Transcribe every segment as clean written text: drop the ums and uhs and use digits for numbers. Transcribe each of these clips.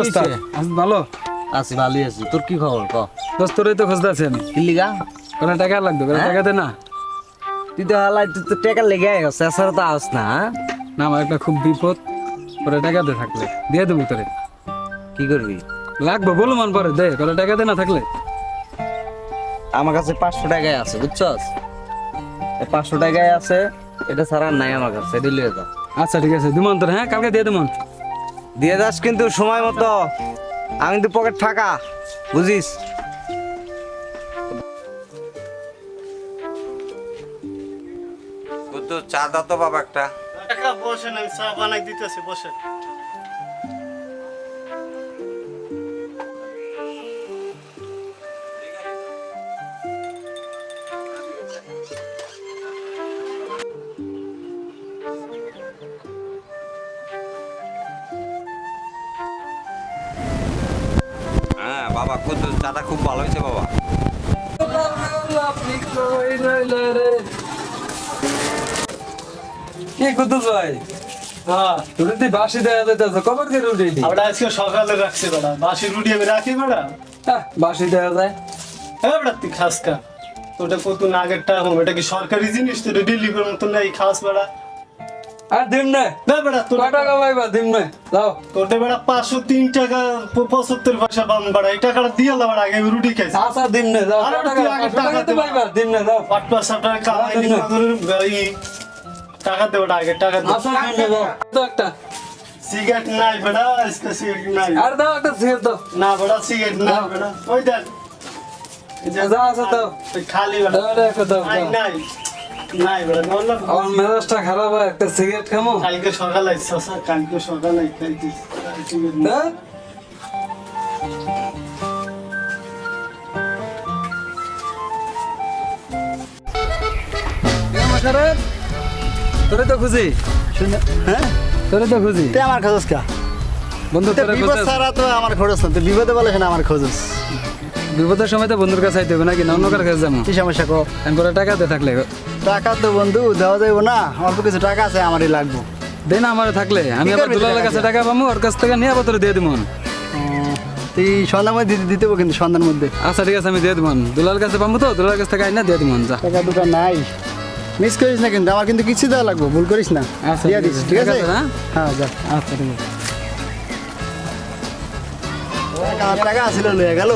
ওস্তাদ ভালো আছি ভালোই আছি। তোর কি খবর ক? দোস্ত তোরই তো খুঁজতে আছি আমি। কি লিগা? কোনো টাকা লাগবে, কোনো টাকা দে না। তুই তো হালাই তুই তো টাকা লেগে গেছে, এছাড়া তো আস না। না আমার একটা খুব বিপদ, পরে টাকা দে থাকলে দিয়ে দেবো তোরে। কি করবি? লাগবে বলো মান পরে দে, কোনো টাকা দে না থাকলে। আমার কাছে 500 টাকাই আছে বুঝছস? এই 500 টাকাই আছে, এটা ছাড়া আর নাই আমার কাছে, এটা লিয়ে যা। আচ্ছা ঠিক আছে দিমন তোর, হ্যাঁ কালকে দিয়ে দেবো। দিয়ে যাস কিন্তু সময় মতো, আমি কিন্তু পকেট ফাঁকা, বুঝিস? বুদ্ধ চা দাও তো বাবা একটা। টাকা বসেন, আমি চা বানাই দিতেছি, বসেন। হ্যাঁ বাবা বুদ্ধ চাটা খুব ভালো হয়েছে বাবা। কি কুতুস ভাই? হ্যাঁ, রুটি বাসি দেয়া যাইতেছে, কবার দিয়ে রুটি দি? আমরা আজকে সকালে রাখছি বেড়া, বাসি রুটি আমি রাখি বেড়া। বাসি দেয়া যায়? হ্যাঁ বেড়া, তুই খাস কা? তোটা কত আগেরটা হোম, এটা কি সরকারি জিনিস? তো এটা ডেলিভারির মতো নাই, খাস বেড়া। আর দিম না, না বেড়া, তোর কয় টাকা পাইবা দিম না, যাও। তোরটা বেড়া 503 টাকা 75 পয়সা পাম বেড়া, এই টাকাটা দিয়ে দাও বেড়া, আগে আমি রুটি খাইছি। আচ্ছা দিম না, যাও। আরে কয় টাকা? তুই আগে 500 টাকা টাকা তো দে। পাইবা, দিম না, যাও। 8-5 টাকা কামাই দিন দিন না। টাকা দে বেড়া, আগে টাকা দে। আচ্ছা দিম না, যাও। তো একটা, সিগারেট নাই বেড়া, আজকে সিগারেট নাই। আর দাও একটা সিগারেট দাও। না বেড়া, সিগারেট নাই বেড়া, ওই দেখ। এই যে যা আছে দাও। ওই খালি বেড়া। দাও রে, একটা দাও, নাই দাও। নাই নাই বেড়া, নল্লা আমার মেজাজটা খারাপ হয়, একটা সিগারেট খামো। কালকে সকালে আইসা, কালকে সকালে খাইছিস সিগারেট নাই। হ্যাঁ? তোরে তো খুঁজি, হ্যাঁ তোরে তো খুঁজি তুই আমার খোঁজস কা? বন্ধু, তোরে বিপদ খুঁজে ছাড়া তো আমার খোঁজস না, তুই বিপদে বলে না আমার খোঁজস। বিপদের সময় তো বন্ধুর কাছে আইতে হবে নাকি, না অন্য কার কাছে যাবো? কি সমস্যা কো? আমি করে টাকা দিয়ে থাকলে টাকা তো বন্ধু দেওয়া যাইব না, অল্প কিছু টাকা আছে আমারই লাগবো। দে না, আমার থাকলে আমি কি আবার করবি দুলালের টাকা কাছে দিয়ে? টাকা পাবো, ওর কাছ থেকে নিয়ে আবার তোরে দিয়ে দিব। তুই সন্ধ্যার মধ্যে দিতে হবে কিন্তু, সন্ধ্যার মধ্যে। আচ্ছা ঠিক আছে, আমি দিয়ে দিব। দুলালের কাছে পাবো তো, দুলালের কাছ থেকে আইনা দিয়ে দিব। যা টাকা দুটো নাই, মিস করিস না কিন্তু, আমার কিন্তু কিছু দেওয়া লাগবো, ভুল করিস না। আচ্ছা, দিয়া ঠিক দিস, আছে, ঠিক ঠিক আছে? আছে, না? হ্যাঁ যা। আচ্ছা ঠিক আছে। আমার টাকা আসিল লইয়া গেল।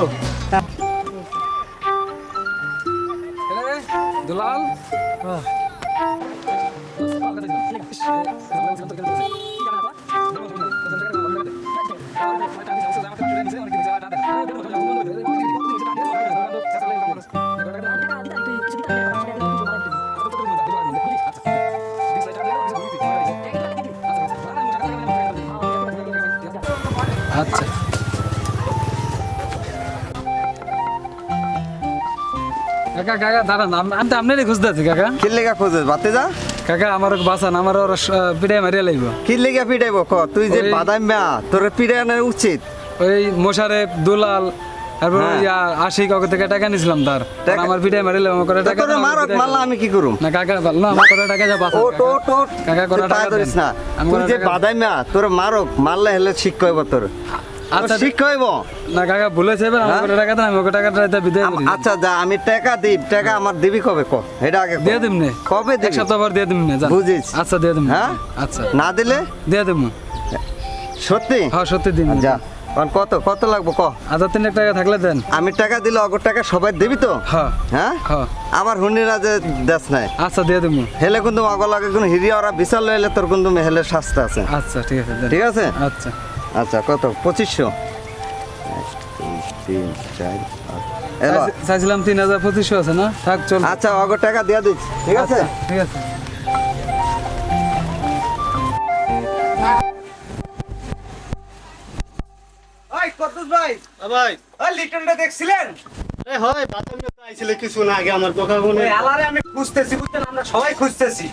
দুলাল আচ্ছা কাকা, কাকা দাঁড়ান, আমি তো আপনারই খুঁজতে আছি কাকা। কি লেগা খোঁজেস বাতে যা? কাকা আমার বাসান, আমার ওর পিঠে মারিয়া লাগবে। কি লেগা পিটাইব ক? তুই যে ওই- বাদাম মা তোর পিটানো উচিত। ওই মোশারেফ, দুলাল, তারপর হ্যাঁ। ইয়া আশিক, ওকে থেকে টাকা নিছিলাম তার। টাকা- আমার পিঠে মারিলে আমার করে টাকা তোর দেন, আমার মারক পিঠাই মারলা দেন। আমি কি করুম? না কাকা ভালো না, আমার করে টাকা যা বাঁচান ও কাকা। তো তো কাকা করে টাকা ধরিস দেন। না। আমি তুই করে যে টাকা- বাদাম মা তোর মারক মারলে হেলে শিক্ষা হইব তোর। আচ্ছা শিক্ষা হইব। না কাকা বলেছে এবার আমার হ্যাঁ? করে টাকা দেন, আমি ওকে টাকাটা দিতে বিদায় করি। আচ্ছা যা, আমি টাকা দিই, টাকা আমার দিবি কবে ক? এটা আগে ক। দিয়ে দিমনে, কবে এক দিবি? সপ্তাহ পর দিয়ে দিমনে, যান। বুঝিস। আচ্ছা দিয়ে দিমনে। হ্যাঁ? আচ্ছা না দিলে দিয়ে দিমু। সত্যি? হ্যাঁ সত্যি দিন। যা। কারণ কত কত লাগবো ক? 1000 টাকা থাকলে দেন। আমি টাকা দিলে অগর টাকা সবাই দিবি তো? হ্যাঁ হ্যাঁ? হ্যাঁ আমার হুনিরা যে দেশ নাই আচ্ছা দিয়ে দিমু। হেলে কিন্তু অগর লাগে কোনো হিরিয়া ওরা বিশাল লইলে তোর কিন্তু হেলে শাস্তি আছে। আচ্ছা ঠিক আছে দেন। ঠিক আছে? আচ্ছা আচ্ছা কত? 2500। 1 2 3 4 এলো। চাইছিলাম 3200 আছে না, থাক চল। আচ্ছা অগর টাকা দিয়া দিস, ঠিক আছে? আচ্ছা, ঠিক আছে। ওই কদ্দুস ভাই, ভাই, ওই লিটনটা দেখছিলেন? এ হয় বাতাম না আইছিল কিছু না আগে আমার দোকান কোনে। ওই আলারে আমি খুঁজতেছি, বুঝছেন, আমরা সবাই খুঁজতেছি।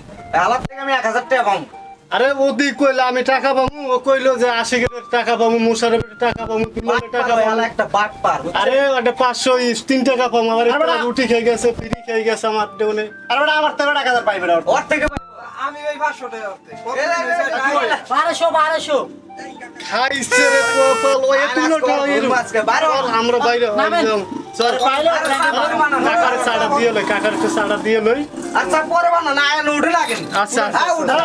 আলার থেকে আমি 1000 টাকা পাবো। আরে ওদি কইলা আমি টাকা পাবো, ও কইলো যে আশিকের টাকা পাবো, মুশারফের টাকা পাবো, দুলালের টাকা পাবো। আলা একটা বাট পার। আরে ওটা 503 টাকা পাবো, আমার একটা রুটি খেয়ে গেছে, ফ্রি খেয়ে গেছে আমার দেউনে। আর ওটা আমার তো টাকা পাইবে না। ওর থেকে পাবো। খাইছে রে কপাল ওই তুলো আমরা বাইরে হইলাম চল কাকার সাড়া দিয়ে লই কাকার তো সাড়া দিয়ে লই আচ্ছা পরে বানা না আয় উঠে লাগেন আচ্ছা হ্যাঁ উঠে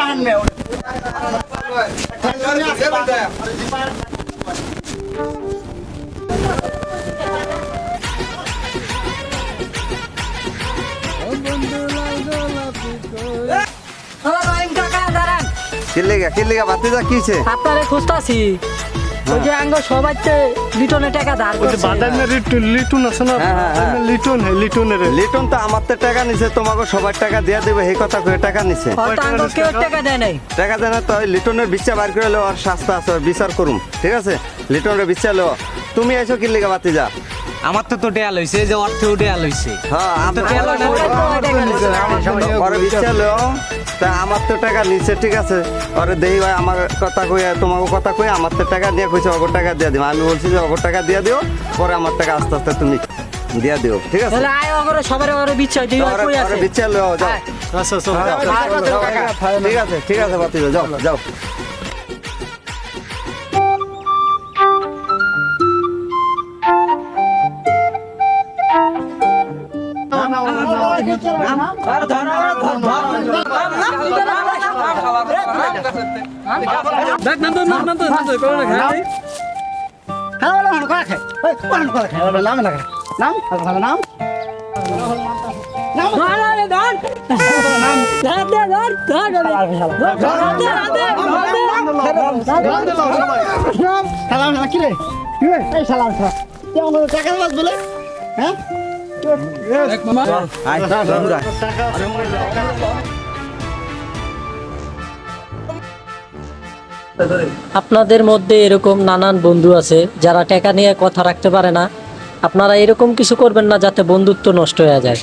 কিল্লিগা বাতিজা কিছে আপনারে খুঁজতাছি ওই যে আঙ্গ সবাইতে লিটনে টাকা ধার ওই যে করছে বাদামের লিটন আছে না হ্যাঁ, হ্যাঁ, হ্যাঁ। লিটনের লিটন তো আমার তো টাকা নিছে তোমাকে সবার টাকা দিয়া দেবে এই কথা কয়ে টাকা নিছে হয়তো আঙ্গ কেউ টাকা দেয় নাই টাকা দেয় না তো ওই লিটনের বিচার বার করে লো আর শাস্তা আছে ওর বিচার করুম ঠিক আছে লিটনের বিচার লো তুমি আইছো কিল্লিগা বাতিজা আমার তো ডেয়াল হইছে যে অর্থেও ডেয়াল হইছে হ্যাঁ আমি টাকা ওরে বিচার লো তা আমার তো টাকা নিছে ঠিক আছে ওরে দেই ভাই আমার কথা কইয়া তোমাকে কথা কই আমার তো টাকা নিয়ে কইছে অগর টাকা দিয়ে দিও আমি বলছি যে অগর টাকা দিয়ে দিও পরে আমার টাকা আস্তে আস্তে তুমি দিয়া দিও ঠিক আছে তাহলে আয় ওগরে সবার ওগরে বিচ্ছাই দিই ওরে কই আছে বিচার লো যাও আচ্ছা চল ঠিক আছে বাতিজা যাও যাও দেখ না তো করো না খাই হ্যাঁ বলো না করে খাই ওই কোন করে খাই বলো নাম না নাম ভালো নাম আরে ধর ধর সালাম কি রে কি রে এই সালাম কেমন টাকা বাস বলে হ্যাঁ দেখ মামা আয় বন্ধুরা আপনাদের মধ্যে এরকম নানান বন্ধু আছে যারা টাকা নিয়ে কথা রাখতে পারে না আপনারা এরকম কিছু করবেন না যাতে বন্ধুত্ব নষ্ট হয়ে যায়